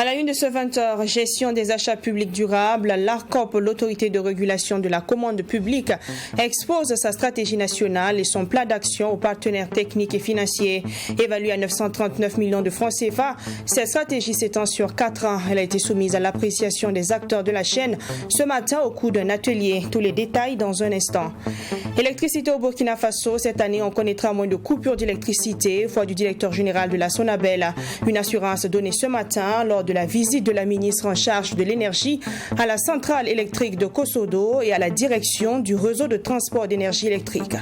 À la une de ce 20h, gestion des achats publics durables, l'ARCOP, l'autorité de régulation de la commande publique, expose sa stratégie nationale et son plan d'action aux partenaires techniques et financiers. Évaluée à 939 millions de francs CFA, cette stratégie s'étend sur 4 ans. Elle a été soumise à l'appréciation des acteurs de la chaîne ce matin au cours d'un atelier. Tous les détails dans un instant. Électricité au Burkina Faso, cette année, on connaîtra moins de coupures d'électricité, foi du directeur général de la Sonabel. Une assurance donnée ce matin lors de la visite de la ministre en charge de l'énergie à la centrale électrique de Kosodo et à la direction du réseau de transport d'énergie électrique.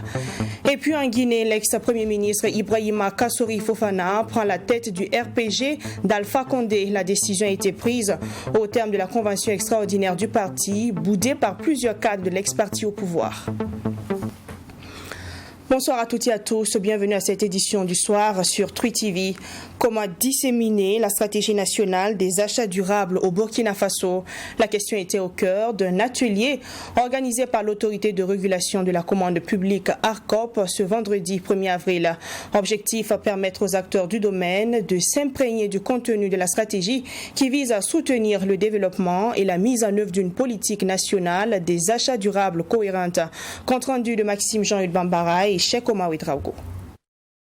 Et puis en Guinée, l'ex-premier ministre Ibrahima Kassori Fofana prend la tête du RPG d'Alpha Condé. La décision a été prise au terme de la convention extraordinaire du parti, boudée par plusieurs cadres de l'ex-parti au pouvoir. Bonsoir à toutes et à tous, bienvenue à cette édition du soir sur Twi TV. Comment disséminer la stratégie nationale des achats durables au Burkina Faso? La question était au cœur d'un atelier organisé par l'autorité de régulation de la commande publique ARCOP ce vendredi 1er avril. Objectif, permettre aux acteurs du domaine de s'imprégner du contenu de la stratégie qui vise à soutenir le développement et la mise en œuvre d'une politique nationale des achats durables cohérente. Compte rendu de Maxime Jean-Hugues Bambara et Cheikh Omaoui Draogo.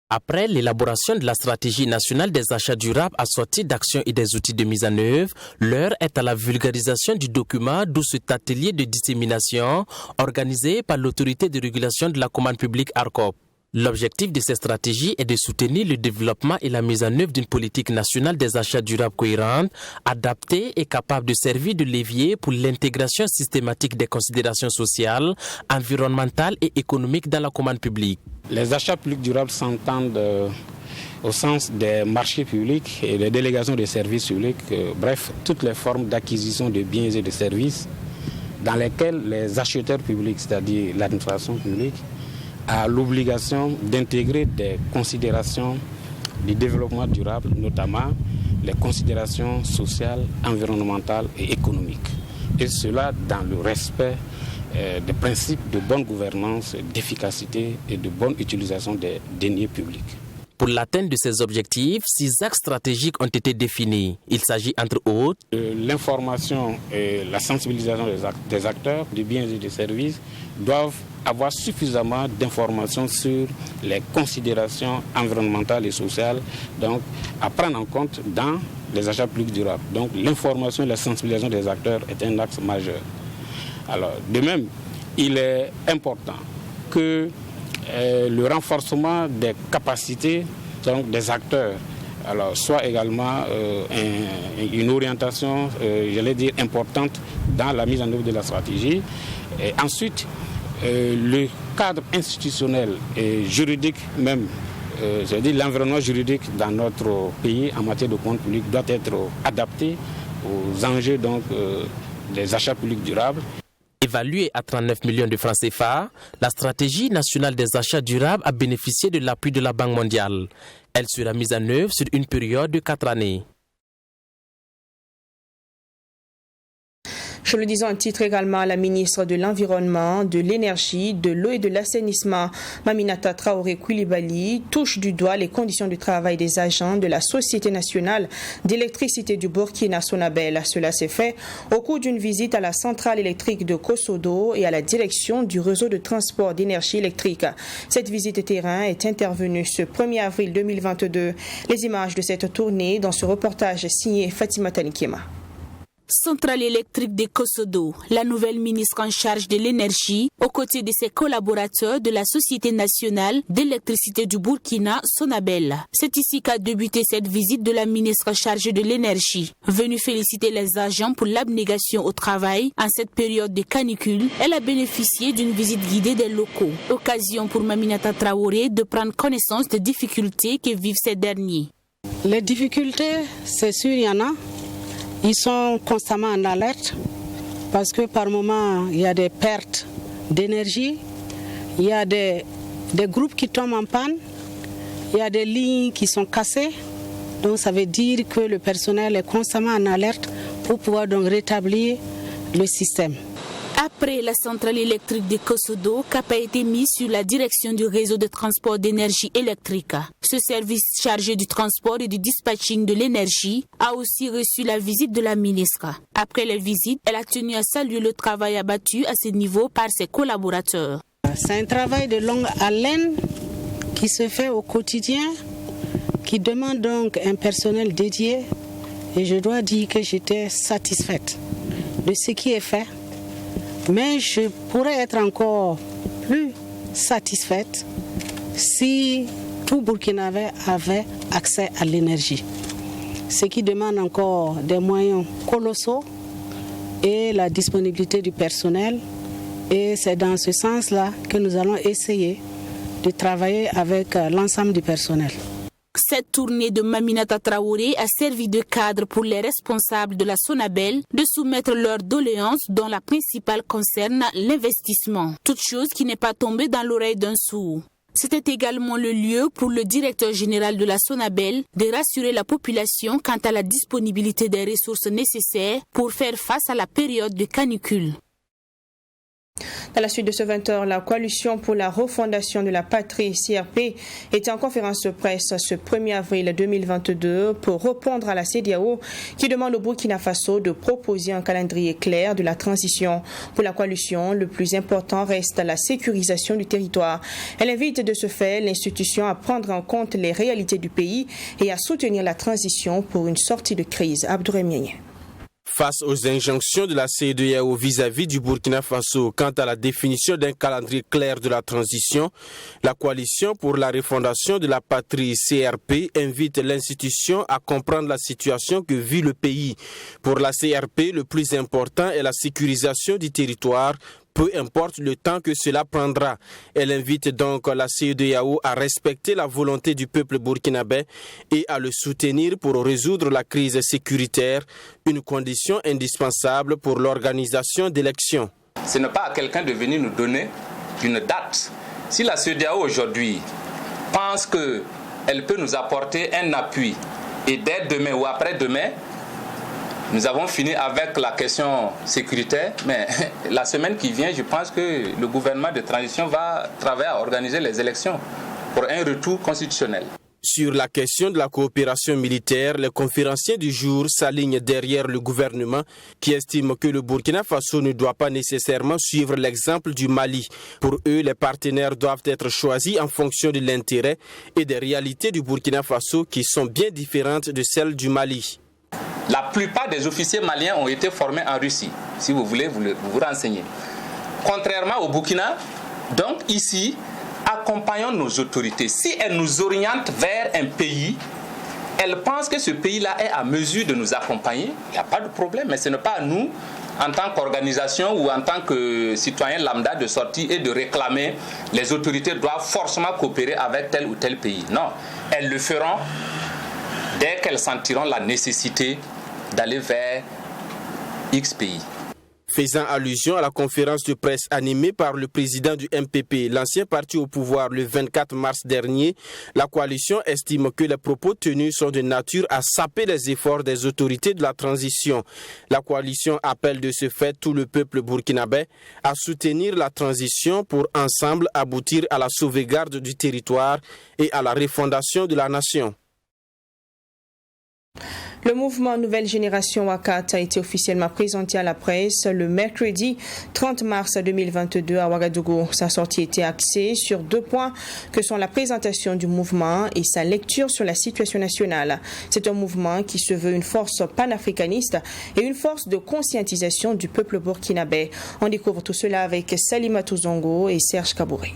Après l'élaboration de la stratégie nationale des achats durables assortie d'actions et des outils de mise en œuvre, l'heure est à la vulgarisation du document, d'où cet atelier de dissémination organisé par l'autorité de régulation de la commande publique ARCOP. L'objectif de cette stratégie est de soutenir le développement et la mise en œuvre d'une politique nationale des achats durables cohérente, adaptée et capable de servir de levier pour l'intégration systématique des considérations sociales, environnementales et économiques dans la commande publique. Les achats publics durables s'entendent au sens des marchés publics et des délégations de services publics, bref, toutes les formes d'acquisition de biens et de services dans lesquelles les acheteurs publics, c'est-à-dire l'administration publique, a l'obligation d'intégrer des considérations du développement durable, notamment les considérations sociales, environnementales et économiques. Et cela dans le respect des principes de bonne gouvernance, d'efficacité et de bonne utilisation des deniers publics. Pour l'atteinte de ces objectifs, 6 axes stratégiques ont été définis. Il s'agit entre autres l'information et la sensibilisation des acteurs, des biens et des services doivent avoir suffisamment d'informations sur les considérations environnementales et sociales, donc à prendre en compte dans les achats publics durables. Donc l'information et la sensibilisation des acteurs est un axe majeur. Alors de même, il est important que le renforcement des capacités donc des acteurs soit également une orientation, j'allais dire, importante dans la mise en œuvre de la stratégie. Et ensuite, le cadre institutionnel et juridique même, c'est-à-dire l'environnement juridique dans notre pays en matière de commande publique doit être adapté aux enjeux donc, des achats publics durables. Évaluée à 39 millions de francs CFA, la stratégie nationale des achats durables a bénéficié de l'appui de la Banque mondiale. Elle sera mise en œuvre sur une période de 4 années. Je le disais en titre également, la ministre de l'Environnement, de l'Énergie, de l'Eau et de l'Assainissement, Maminata Traoré Koulibaly, touche du doigt les conditions de travail des agents de la Société nationale d'électricité du Burkina Sonabel. Cela s'est fait au cours d'une visite à la centrale électrique de Kosodo et à la direction du réseau de transport d'énergie électrique. Cette visite terrain est intervenue ce 1er avril 2022. Les images de cette tournée dans ce reportage signé Fatima Tanikema. Centrale électrique de Kosodo, la nouvelle ministre en charge de l'énergie, aux côtés de ses collaborateurs de la Société nationale d'électricité du Burkina, Sonabel. C'est ici qu'a débuté cette visite de la ministre chargée de l'énergie. Venue féliciter les agents pour l'abnégation au travail en cette période de canicule, elle a bénéficié d'une visite guidée des locaux. Occasion pour Maminata Traoré de prendre connaissance des difficultés que vivent ces derniers. Les difficultés, c'est sûr, il y en a. Ils sont constamment en alerte parce que par moment, il y a des pertes d'énergie, il y a des groupes qui tombent en panne, il y a des lignes qui sont cassées. Donc ça veut dire que le personnel est constamment en alerte pour pouvoir donc rétablir le système. À Après la centrale électrique de Kosodo, cap a été mis sur la direction du réseau de transport d'énergie électrique. Ce service chargé du transport et du dispatching de l'énergie a aussi reçu la visite de la ministre. Après la visite, elle a tenu à saluer le travail abattu à ce niveau par ses collaborateurs. C'est un travail de longue haleine qui se fait au quotidien, qui demande donc un personnel dédié. Et je dois dire que j'étais satisfaite de ce qui est fait. Mais je pourrais être encore plus satisfaite si tout Burkinabé avait accès à l'énergie. Ce qui demande encore des moyens colossaux et la disponibilité du personnel. Et c'est dans ce sens-là que nous allons essayer de travailler avec l'ensemble du personnel. Cette tournée de Maminata Traoré a servi de cadre pour les responsables de la Sonabel de soumettre leurs doléances dont la principale concerne l'investissement. Toute chose qui n'est pas tombée dans l'oreille d'un sourd. C'était également le lieu pour le directeur général de la Sonabel de rassurer la population quant à la disponibilité des ressources nécessaires pour faire face à la période de canicule. Dans la suite de ce 20h, la coalition pour la refondation de la patrie, CRP, était en conférence de presse ce 1er avril 2022 pour répondre à la CEDEAO qui demande au Burkina Faso de proposer un calendrier clair de la transition. Pour la coalition, le plus important reste la sécurisation du territoire. Elle invite de ce fait l'institution à prendre en compte les réalités du pays et à soutenir la transition pour une sortie de crise. Abdourahmane. Face aux injonctions de la CEDEAO vis-à-vis du Burkina Faso quant à la définition d'un calendrier clair de la transition, la coalition pour la refondation de la patrie CRP invite l'institution à comprendre la situation que vit le pays. Pour la CRP, le plus important est la sécurisation du territoire, peu importe le temps que cela prendra. Elle invite donc la CEDEAO à respecter la volonté du peuple burkinabé et à le soutenir pour résoudre la crise sécuritaire, une condition indispensable pour l'organisation d'élections. Ce n'est pas à quelqu'un de venir nous donner une date. Si la CEDEAO aujourd'hui pense qu'elle peut nous apporter un appui et dès demain ou après-demain, nous avons fini avec la question sécuritaire, mais la semaine qui vient, je pense que le gouvernement de transition va travailler à organiser les élections pour un retour constitutionnel. Sur la question de la coopération militaire, les conférenciers du jour s'alignent derrière le gouvernement qui estime que le Burkina Faso ne doit pas nécessairement suivre l'exemple du Mali. Pour eux, les partenaires doivent être choisis en fonction de l'intérêt et des réalités du Burkina Faso qui sont bien différentes de celles du Mali. La plupart des officiers maliens ont été formés en Russie, si vous voulez vous renseigner. Contrairement au Burkina, donc ici, accompagnons nos autorités. Si elles nous orientent vers un pays, elles pensent que ce pays-là est à mesure de nous accompagner, il n'y a pas de problème, mais ce n'est pas à nous, en tant qu'organisation ou en tant que citoyen lambda, de sortir et de réclamer les autorités doivent forcément coopérer avec tel ou tel pays. Non, elles le feront dès qu'elles sentiront la nécessité d'aller vers X pays. Faisant allusion à la conférence de presse animée par le président du MPP, l'ancien parti au pouvoir le 24 mars dernier, la coalition estime que les propos tenus sont de nature à saper les efforts des autorités de la transition. La coalition appelle de ce fait tout le peuple burkinabé à soutenir la transition pour ensemble aboutir à la sauvegarde du territoire et à la refondation de la nation. Le mouvement Nouvelle Génération Wakat a été officiellement présenté à la presse le mercredi 30 mars 2022 à Ouagadougou. Sa sortie était axée sur 2 points que sont la présentation du mouvement et sa lecture sur la situation nationale. C'est un mouvement qui se veut une force panafricaniste et une force de conscientisation du peuple burkinabé. On découvre tout cela avec Salimatou Zongo et Serge Kabouré.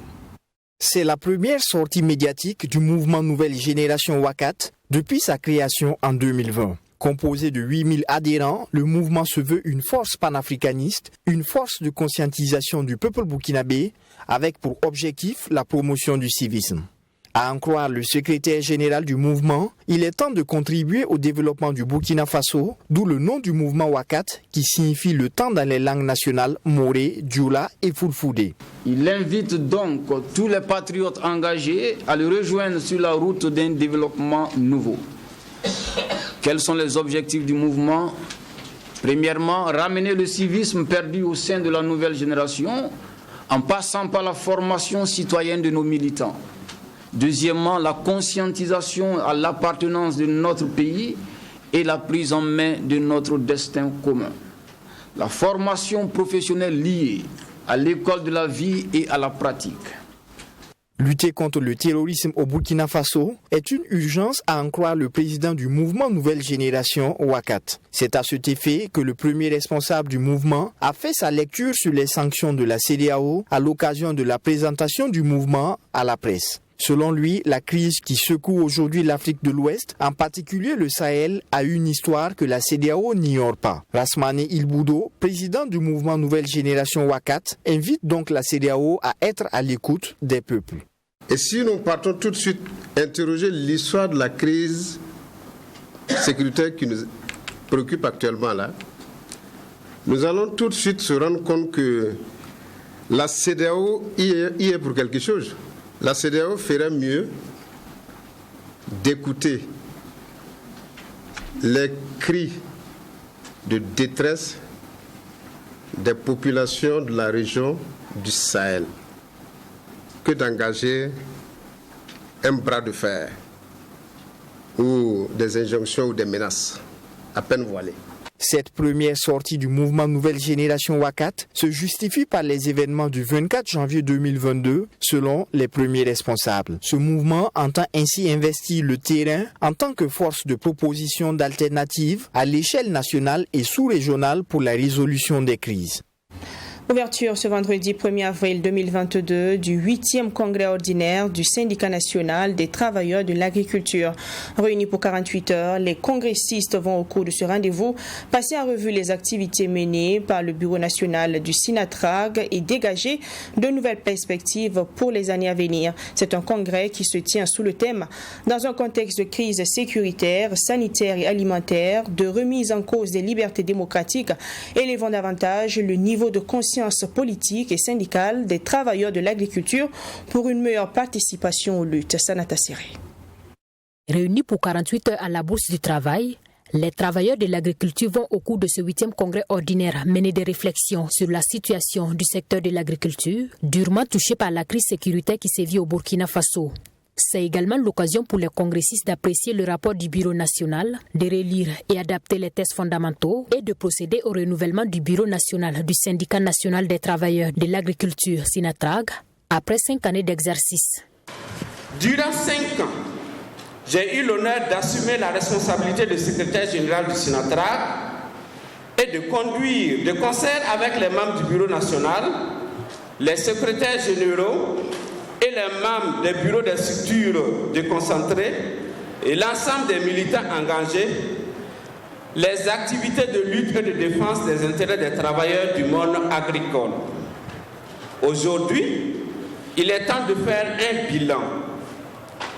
C'est la première sortie médiatique du mouvement Nouvelle Génération Wakat depuis sa création en 2020. Composé de 8000 adhérents, le mouvement se veut une force panafricaniste, une force de conscientisation du peuple burkinabé, avec pour objectif la promotion du civisme. À en croire le secrétaire général du mouvement, il est temps de contribuer au développement du Burkina Faso, d'où le nom du mouvement Wakat, qui signifie le temps dans les langues nationales Moré, Dioula et Fulfulde. Il invite donc tous les patriotes engagés à le rejoindre sur la route d'un développement nouveau. Quels sont les objectifs du mouvement? Premièrement, ramener le civisme perdu au sein de la nouvelle génération en passant par la formation citoyenne de nos militants. Deuxièmement, la conscientisation à l'appartenance de notre pays et la prise en main de notre destin commun. La formation professionnelle liée à l'école de la vie et à la pratique. Lutter contre le terrorisme au Burkina Faso est une urgence, à en croire le président du mouvement Nouvelle Génération, Wakat. C'est à cet effet que le premier responsable du mouvement a fait sa lecture sur les sanctions de la CEDEAO à l'occasion de la présentation du mouvement à la presse. Selon lui, la crise qui secoue aujourd'hui l'Afrique de l'Ouest, en particulier le Sahel, a une histoire que la CEDEAO n'ignore pas. Rasmane Ilboudo, président du mouvement Nouvelle Génération Wakat, invite donc la CEDEAO à être à l'écoute des peuples. Et si nous partons tout de suite interroger l'histoire de la crise sécuritaire qui nous préoccupe actuellement là, nous allons tout de suite se rendre compte que la CEDEAO y est pour quelque chose. La CEDEAO ferait mieux d'écouter les cris de détresse des populations de la région du Sahel que d'engager un bras de fer ou des injonctions ou des menaces à peine voilées. Cette première sortie du mouvement Nouvelle Génération Wakat se justifie par les événements du 24 janvier 2022, selon les premiers responsables. Ce mouvement entend ainsi investir le terrain en tant que force de proposition d'alternatives à l'échelle nationale et sous-régionale pour la résolution des crises. Ouverture ce vendredi 1er avril 2022 du 8e congrès ordinaire du syndicat national des travailleurs de l'agriculture. Réunis pour 48 heures, les congressistes vont au cours de ce rendez-vous passer en revue les activités menées par le bureau national du SINATRAG et dégager de nouvelles perspectives pour les années à venir. C'est un congrès qui se tient sous le thème « Dans un contexte de crise sécuritaire, sanitaire et alimentaire, de remise en cause des libertés démocratiques, élevant davantage le niveau de conscience politique et syndicale des travailleurs de l'agriculture pour une meilleure participation aux luttes. Sanata Siré. Réunis pour 48 heures à la Bourse du Travail, les travailleurs de l'agriculture vont au cours de ce 8e congrès ordinaire mener des réflexions sur la situation du secteur de l'agriculture, durement touché par la crise sécuritaire qui sévit au Burkina Faso. C'est également l'occasion pour les congressistes d'apprécier le rapport du Bureau national, de relire et adapter les tests fondamentaux et de procéder au renouvellement du Bureau national du syndicat national des travailleurs de l'agriculture SINATRAG après 5 années d'exercice. Durant 5 ans, j'ai eu l'honneur d'assumer la responsabilité de secrétaire général du SINATRAG et de conduire de concert avec les membres du Bureau national, les secrétaires généraux et les membres des bureaux des structures déconcentrées et l'ensemble des militants engagés, les activités de lutte et de défense des intérêts des travailleurs du monde agricole. Aujourd'hui, il est temps de faire un bilan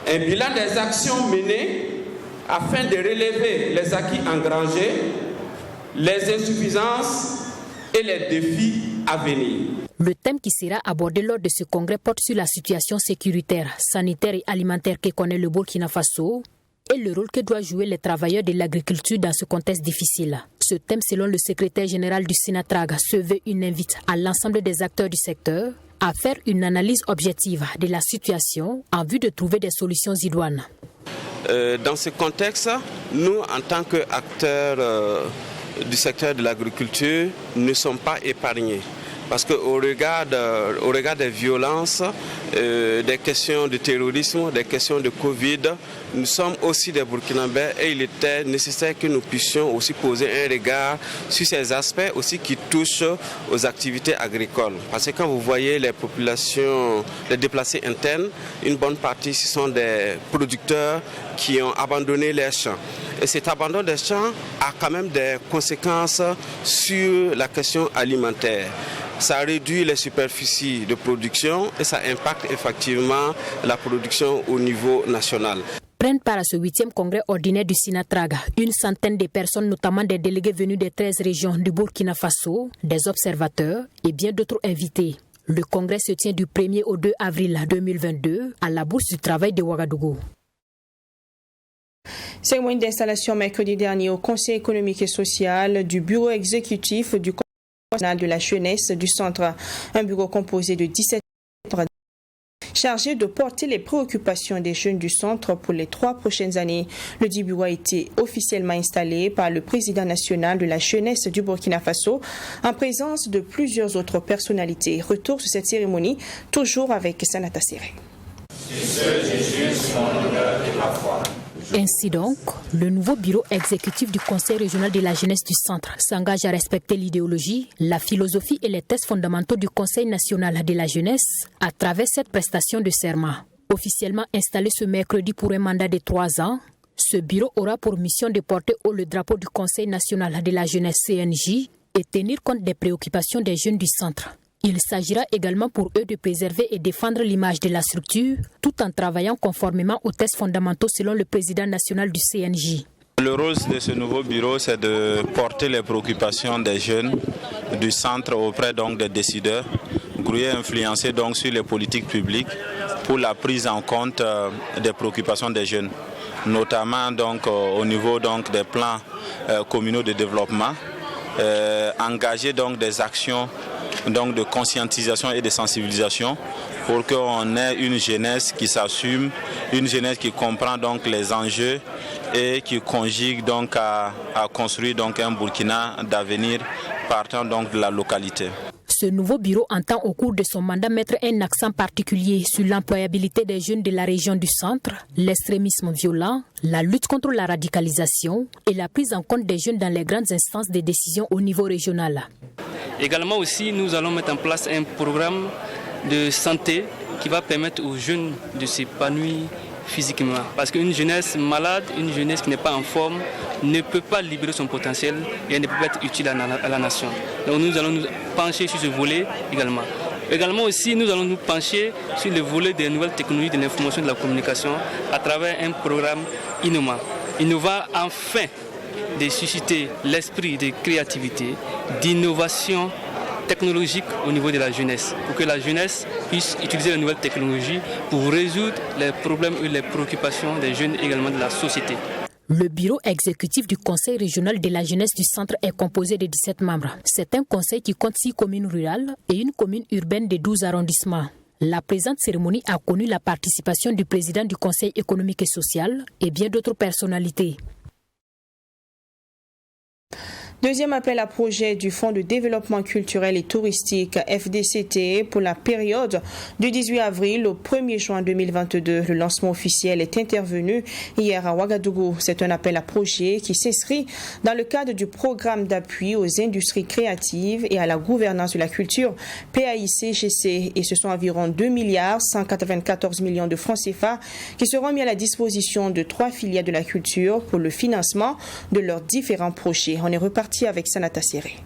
des actions menées afin de relever les acquis engrangés, les insuffisances et les défis à venir. Le thème qui sera abordé lors de ce congrès porte sur la situation sécuritaire, sanitaire et alimentaire que connaît le Burkina Faso et le rôle que doivent jouer les travailleurs de l'agriculture dans ce contexte difficile. Ce thème, selon le secrétaire général du SINATRAG, se veut une invite à l'ensemble des acteurs du secteur à faire une analyse objective de la situation en vue de trouver des solutions idoines. Dans ce contexte, nous, en tant qu'acteurs du secteur de l'agriculture, ne sommes pas épargnés. Parce qu'au regard des violences, des questions de terrorisme, des questions de Covid, nous sommes aussi des Burkinabés et il était nécessaire que nous puissions aussi poser un regard sur ces aspects aussi qui touchent aux activités agricoles. Parce que quand vous voyez les populations, les déplacés internes, une bonne partie ce sont des producteurs qui ont abandonné les champs. Et cet abandon des champs a quand même des conséquences sur la question alimentaire. Ça réduit les superficies de production et ça impacte effectivement la production au niveau national. Prennent part à ce 8e congrès ordinaire du SINATRAG une centaine de personnes, notamment des délégués venus des 13 régions du Burkina Faso, des observateurs et bien d'autres invités. Le congrès se tient du 1er au 2 avril 2022 à la Bourse du Travail de Ouagadougou. Cérémonie d'installation mercredi dernier au Conseil économique et social du bureau exécutif du Conseil national de la jeunesse du centre. Un bureau composé de 17 membres chargé de porter les préoccupations des jeunes du centre pour les 3 prochaines années. Le dit bureau a été officiellement installé par le président national de la jeunesse du Burkina Faso en présence de plusieurs autres personnalités. Retour sur cette cérémonie, toujours avec Sanata Serré. Ainsi donc, le nouveau bureau exécutif du Conseil régional de la jeunesse du centre s'engage à respecter l'idéologie, la philosophie et les thèses fondamentaux du Conseil national de la jeunesse à travers cette prestation de serment. Officiellement installé ce mercredi pour un mandat de 3 ans, ce bureau aura pour mission de porter haut le drapeau du Conseil national de la jeunesse CNJ et tenir compte des préoccupations des jeunes du centre. Il s'agira également pour eux de préserver et défendre l'image de la structure tout en travaillant conformément aux tests fondamentaux selon le président national du CNJ. Le rôle de ce nouveau bureau, c'est de porter les préoccupations des jeunes du centre auprès donc des décideurs, grouiller et influencer donc sur les politiques publiques pour la prise en compte des préoccupations des jeunes, notamment donc au niveau donc des plans communaux de développement, engager donc des actions donc de conscientisation et de sensibilisation pour qu'on ait une jeunesse qui s'assume, une jeunesse qui comprend donc les enjeux et qui conjugue donc à construire donc un Burkina d'avenir partant donc de la localité. Ce nouveau bureau entend au cours de son mandat mettre un accent particulier sur l'employabilité des jeunes de la région du centre, l'extrémisme violent, la lutte contre la radicalisation et la prise en compte des jeunes dans les grandes instances de décision au niveau régional. Également aussi, nous allons mettre en place un programme de santé qui va permettre aux jeunes de s'épanouir physiquement. Parce qu'une jeunesse malade, une jeunesse qui n'est pas en forme, ne peut pas libérer son potentiel et elle ne peut pas être utile à la nation. Donc nous allons nous pencher sur ce volet également. Également aussi, nous allons nous pencher sur le volet des nouvelles technologies de l'information et de la communication à travers un programme innovant. Innovant afin de susciter l'esprit de créativité, d'innovation technologique au niveau de la jeunesse, pour que la jeunesse puisse utiliser les nouvelles technologies pour résoudre les problèmes et les préoccupations des jeunes et également de la société. Le bureau exécutif du Conseil régional de la jeunesse du centre est composé de 17 membres. C'est un conseil qui compte 6 communes rurales et une commune urbaine de 12 arrondissements. La présente cérémonie a connu la participation du président du Conseil économique et social et bien d'autres personnalités. Deuxième appel à projet du Fonds de développement culturel et touristique FDCT pour la période du 18 avril au 1er juin 2022. Le lancement officiel est intervenu hier à Ouagadougou. C'est un appel à projet qui s'inscrit dans le cadre du programme d'appui aux industries créatives et à la gouvernance de la culture PAICGC. Et ce sont environ 2,194 milliards de francs CFA qui seront mis à la disposition de 3 filières de la culture pour le financement de leurs différents projets. On est reparti avec Sanata Serré.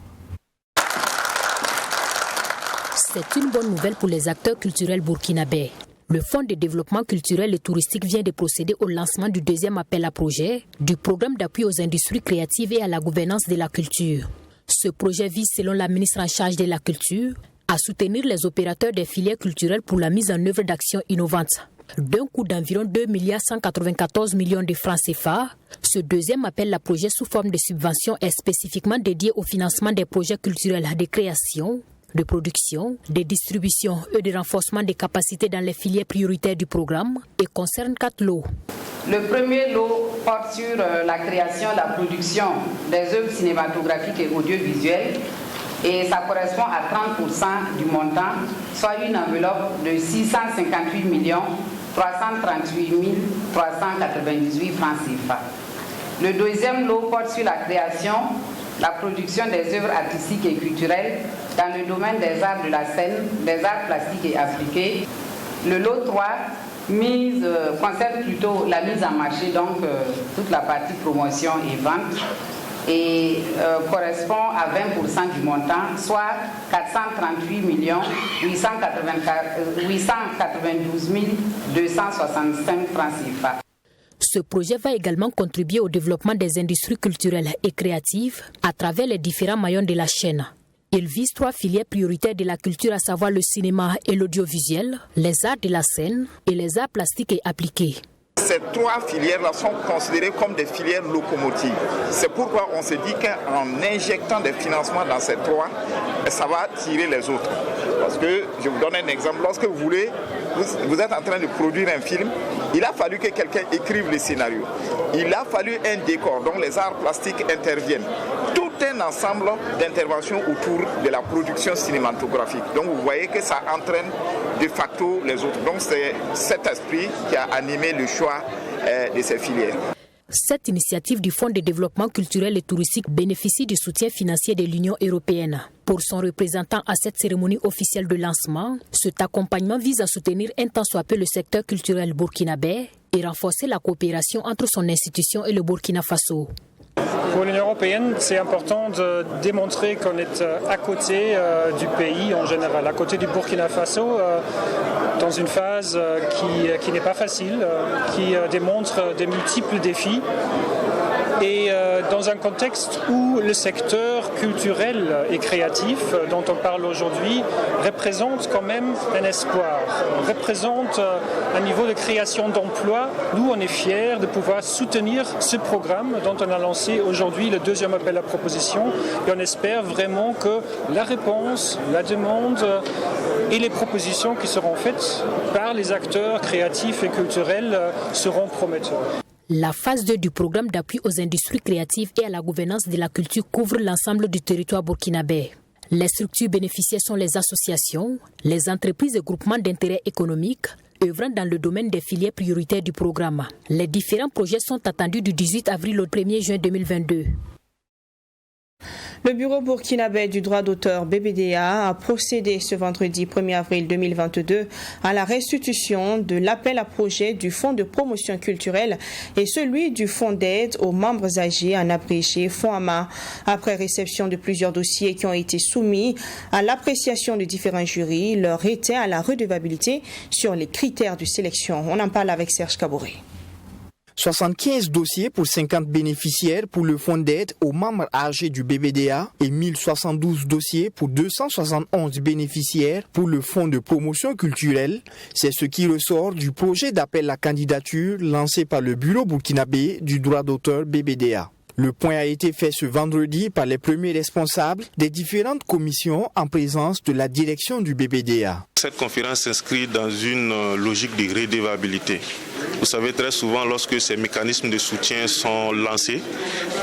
C'est une bonne nouvelle pour les acteurs culturels burkinabés. Le Fonds de développement culturel et touristique vient de procéder au lancement du deuxième appel à projet du programme d'appui aux industries créatives et à la gouvernance de la culture. Ce projet vise, selon la ministre en charge de la culture, à soutenir les opérateurs des filières culturelles pour la mise en œuvre d'actions innovantes. D'un coût d'environ 2,194 milliards de francs CFA, ce deuxième appel à projet sous forme de subvention est spécifiquement dédié au financement des projets culturels de création, de production, de distribution et de renforcement des capacités dans les filières prioritaires du programme et concerne 4 lots. Le premier lot porte sur la création et la production des œuvres cinématographiques et audiovisuelles et ça correspond à 30% du montant, soit une enveloppe de 658 338 398 francs CFA. Le deuxième lot porte sur la création, la production des œuvres artistiques et culturelles dans le domaine des arts de la scène, des arts plastiques et appliqués. Le lot 3 concerne plutôt la mise en marché, donc toute la partie promotion et vente, et correspond à 20% du montant, soit 438 892 265 francs CFA. Ce projet va également contribuer au développement des industries culturelles et créatives à travers les différents maillons de la chaîne. Il vise 3 filières prioritaires de la culture, à savoir le cinéma et l'audiovisuel, les arts de la scène et les arts plastiques et appliqués. ces 3 filières-là sont considérées comme des filières locomotives. C'est pourquoi on se dit qu'en injectant des financements dans ces 3, ça va tirer les autres. Parce que, je vous donne un exemple, lorsque vous êtes en train de produire un film, il a fallu que quelqu'un écrive le scénario. Il a fallu un décor, dont les arts plastiques interviennent. Tout un ensemble d'interventions autour de la production cinématographique. Donc vous voyez que ça entraîne de facto les autres. Donc c'est cet esprit qui a animé le choix de ces filières. Cette initiative du Fonds de développement culturel et touristique bénéficie du soutien financier de l'Union européenne. Pour son représentant à cette cérémonie officielle de lancement, cet accompagnement vise à soutenir un tant soit peu le secteur culturel burkinabé et renforcer la coopération entre son institution et le Burkina Faso. Pour l'Union européenne, c'est important de démontrer qu'on est à côté du pays en général, à côté du Burkina Faso, dans une phase qui n'est pas facile, qui démontre des multiples défis. Et dans un contexte où le secteur culturel et créatif dont on parle aujourd'hui représente quand même un espoir, représente un niveau de création d'emplois. Nous, on est fiers de pouvoir soutenir ce programme dont on a lancé aujourd'hui le 2e appel à proposition. Et on espère vraiment que la réponse, la demande et les propositions qui seront faites par les acteurs créatifs et culturels seront prometteurs. La phase 2 du programme d'appui aux industries créatives et à la gouvernance de la culture couvre l'ensemble du territoire burkinabé. Les structures bénéficiaires sont les associations, les entreprises et groupements d'intérêt économique œuvrant dans le domaine des filières prioritaires du programme. Les différents projets sont attendus du 18 avril au 1er juin 2022. Le bureau burkinabé du droit d'auteur BBDA a procédé ce vendredi 1er avril 2022 à la restitution de l'appel à projet du Fonds de promotion culturelle et celui du Fonds d'aide aux membres âgés en abrégé FONAMA. Après réception de plusieurs dossiers qui ont été soumis à l'appréciation de différents jurys, leur était à la redevabilité sur les critères de sélection. On en parle avec Serge Kabouré. 75 dossiers pour 50 bénéficiaires pour le fonds d'aide aux membres âgés du BBDA et 1072 dossiers pour 271 bénéficiaires pour le fonds de promotion culturelle. C'est ce qui ressort du projet d'appel à candidature lancé par le bureau burkinabé du droit d'auteur BBDA. Le point a été fait ce vendredi par les premiers responsables des différentes commissions en présence de la direction du BBDA. Cette conférence s'inscrit dans une logique de redevabilité. Vous savez, très souvent, lorsque ces mécanismes de soutien sont lancés,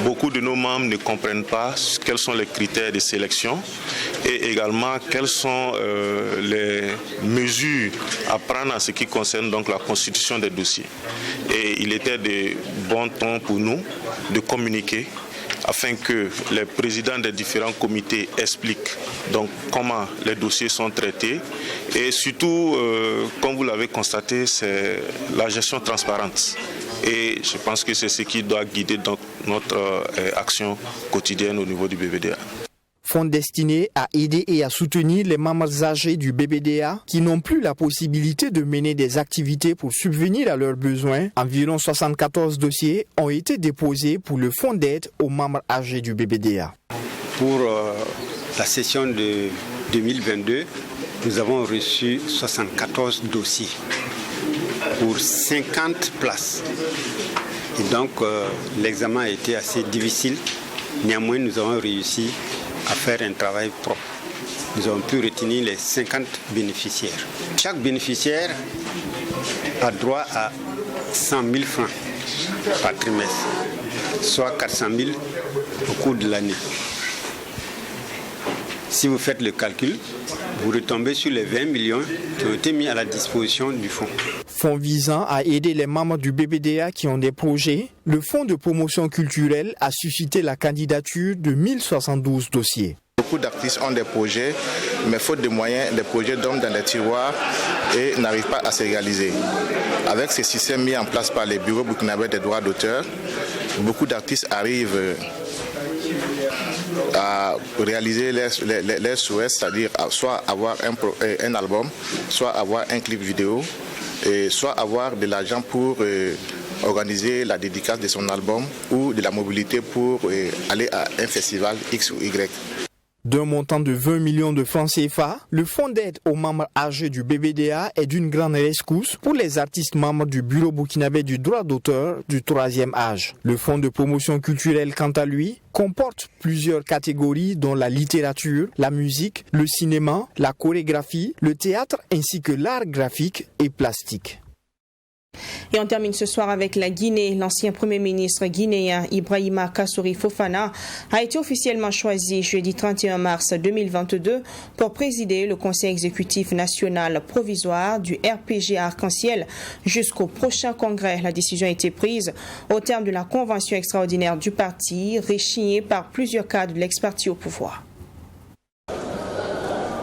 beaucoup de nos membres ne comprennent pas quels sont les critères de sélection et également quelles sont les mesures à prendre en ce qui concerne donc la constitution des dossiers. Et il était de bon ton pour nous de communiquer afin que les présidents des différents comités expliquent donc comment les dossiers sont traités et surtout, comme vous l'avez constaté, c'est la gestion transparente. Et je pense que c'est ce qui doit guider donc notre action quotidienne au niveau du BBDA. Fonds destiné à aider et à soutenir les membres âgés du BBDA qui n'ont plus la possibilité de mener des activités pour subvenir à leurs besoins. Environ 74 dossiers ont été déposés pour le fonds d'aide aux membres âgés du BBDA. Pour la session de 2022, nous avons reçu 74 dossiers pour 50 places. Et donc l'examen a été assez difficile. Néanmoins, nous avons réussi à faire un travail propre. Nous avons pu retenir les 50 bénéficiaires. Chaque bénéficiaire a droit à 100 000 francs par trimestre, soit 400 000 au cours de l'année. Si vous faites le calcul, vous retombez sur les 20 millions qui ont été mis à la disposition du fonds. Fonds visant à aider les membres du BBDA qui ont des projets, le Fonds de promotion culturelle a suscité la candidature de 1072 dossiers. Beaucoup d'artistes ont des projets, mais faute de moyens, les projets dorment dans les tiroirs et n'arrivent pas à se réaliser. Avec ce système mis en place par les bureaux burkinabés des droits d'auteur, beaucoup d'artistes arrivent à réaliser leurs souhaits, c'est-à-dire soit avoir un album, soit avoir un clip vidéo, et soit avoir de l'argent pour organiser la dédicace de son album ou de la mobilité pour aller à un festival X ou Y. D'un montant de 20 millions de francs CFA, le fonds d'aide aux membres âgés du BBDA est d'une grande rescousse pour les artistes membres du Bureau burkinabé du droit d'auteur du 3e âge. Le fonds de promotion culturelle, quant à lui, comporte plusieurs catégories dont la littérature, la musique, le cinéma, la chorégraphie, le théâtre ainsi que l'art graphique et plastique. Et on termine ce soir avec la Guinée. L'ancien Premier ministre guinéen Ibrahima Kassory Fofana a été officiellement choisi jeudi 31 mars 2022 pour présider le Conseil exécutif national provisoire du RPG Arc-en-Ciel jusqu'au prochain congrès. La décision a été prise au terme de la convention extraordinaire du parti, réchignée par plusieurs cadres de l'ex-parti au pouvoir.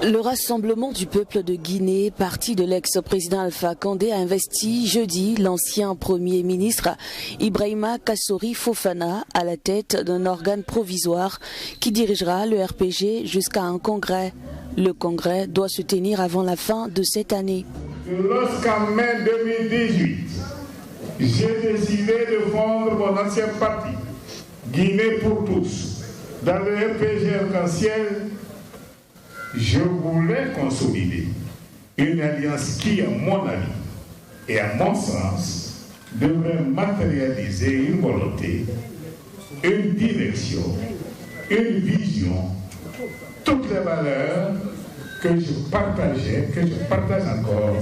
Le Rassemblement du peuple de Guinée, parti de l'ex-président Alpha Condé, a investi jeudi l'ancien Premier ministre Ibrahima Kassory Fofana à la tête d'un organe provisoire qui dirigera le RPG jusqu'à un congrès. Le congrès doit se tenir avant la fin de cette année. Lorsqu'en mai 2018, j'ai décidé de fondre mon ancien parti, Guinée pour tous, dans le RPG Arc-en-Ciel, je voulais consolider une alliance qui, à mon avis et à mon sens, devrait matérialiser une volonté, une direction, une vision, toutes les valeurs que je partage encore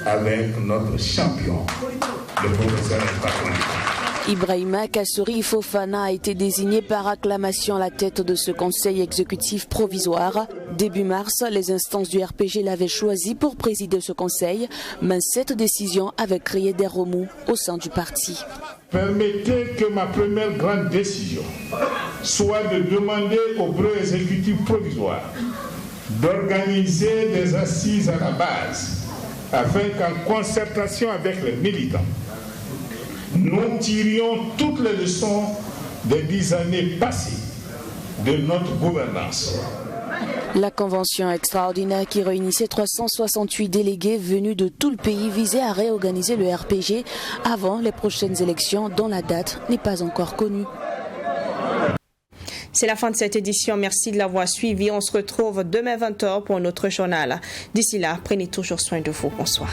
avec notre champion, le professeur Alpha. Ibrahima Kassory Fofana a été désigné par acclamation à la tête de ce conseil exécutif provisoire. Début mars, les instances du RPG l'avaient choisi pour présider ce conseil, mais cette décision avait créé des remous au sein du parti. Permettez que ma première grande décision soit de demander au bureau exécutif provisoire d'organiser des assises à la base afin qu'en concertation avec les militants, nous tirions toutes les leçons des 10 années passées de notre gouvernance. La convention extraordinaire qui réunissait 368 délégués venus de tout le pays visait à réorganiser le RPG avant les prochaines élections dont la date n'est pas encore connue. C'est la fin de cette édition. Merci de l'avoir suivi. On se retrouve demain 20h pour un autre journal. D'ici là, prenez toujours soin de vous. Bonsoir.